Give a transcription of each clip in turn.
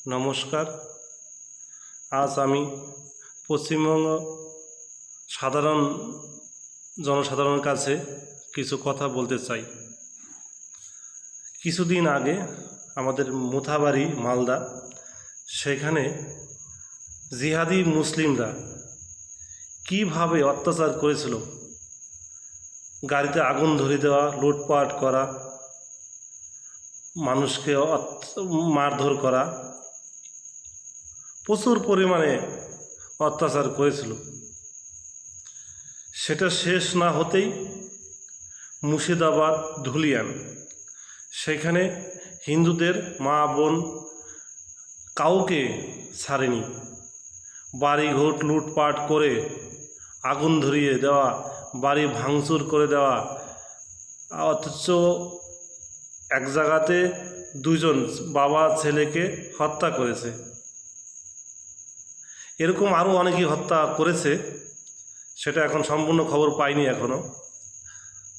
নমস্কার। আজ আমি পশ্চিমবঙ্গ সাধারণ জনসাধারণের কাছে কিছু কথা বলতে চাই। কিছুদিন আগে আমাদের মোথাবাড়ি মালদা, সেখানে জিহাদি মুসলিমরা কিভাবে অত্যাচার করেছিল, গাড়িতে আগুন ধরিয়ে দেওয়া, লুটপাট করা, মানুষকে মারধর করা, প্রচুর পরিমাণে অত্যাচার করেছিল। সেটা শেষ না হতেই মুর্শিদাবাদ ধুলিয়ান, সেখানে হিন্দুদের মা বোন কাউকে ছাড়েনি। বাড়িঘর লুটপাট করে আগুন ধরিয়ে দেওয়া, বাড়ি ভাঙচুর করে দেওয়া, অথচ এক জায়গাতে দুজন বাবা ছেলেকে হত্যা করেছে। এরকম আরও অনেকেই হত্যা করেছে, সেটা এখন সম্পূর্ণ খবর পাইনি এখনও।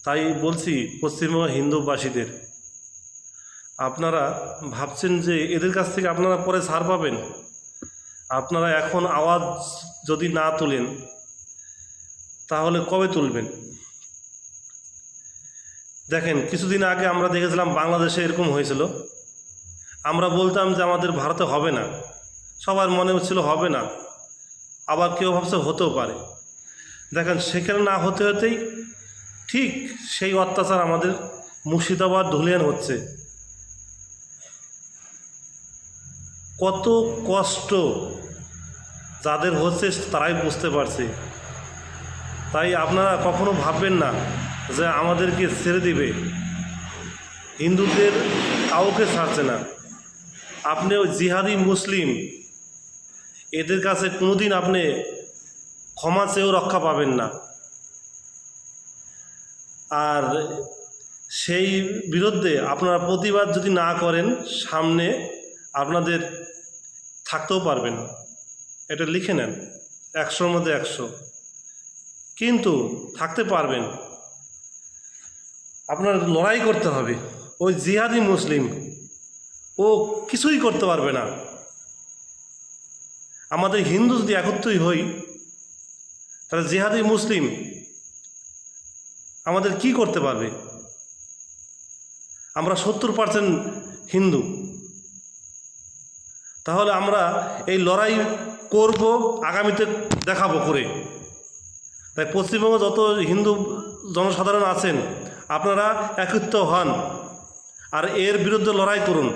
তাই বলছি পশ্চিমবঙ্গ হিন্দুবাসীদের, আপনারা ভাবছেন যে এদের কাছ থেকে আপনারা পরে ছাড় পাবেন। আপনারা এখন আওয়াজ যদি না তোলেন তাহলে কবে তুলবেন? দেখেন, কিছুদিন আগে আমরা দেখেছিলাম বাংলাদেশে এরকম হয়েছিল। আমরা বলতাম যে আমাদের ভারতে হবে না, সবার মনে হচ্ছিল হবে না, আবার কেউ ভাবছে হতেও পারে। দেখেন, সেখানে না হতে হতেই ঠিক সেই অত্যাচার আমাদের মুর্শিদাবাদ ধুলিয়ান হচ্ছে। কত কষ্ট যাদের হচ্ছে তারাই বুঝতে পারছে। তাই আপনারা কখনো ভাববেন না যে আমাদেরকে ছেড়ে দিবে। হিন্দুদের কাউকে ছাড়ছে না। আপনি ওই জিহাদি মুসলিম, এদের কাছে কোনোদিন আপনি ক্ষমা চেয়েও রক্ষা পাবেন না। আর সেই বিরুদ্ধে আপনারা প্রতিবাদ যদি না করেন, সামনে আপনাদের থাকতেও পারবেন। এটা লিখে নেন, 100-র মধ্যে 100, কিন্তু থাকতে পারবেন। আপনার লড়াই করতে হবে। ওই জিহাদি মুসলিম ও কিছুই করতে পারবে না। আমাদের হিন্দু যদি একত্রই হই, তাহলে জিহাদি মুসলিম আমাদের কি করতে পারবে? আমরা 70% হিন্দু, তাহলে আমরা এই লড়াই করব, আগামীতে দেখাবো করে। তাই পশ্চিমবঙ্গে যত হিন্দু জনসাধারণ আছেন, আপনারা একত্রিত হন আর এর বিরুদ্ধে লড়াই করুন।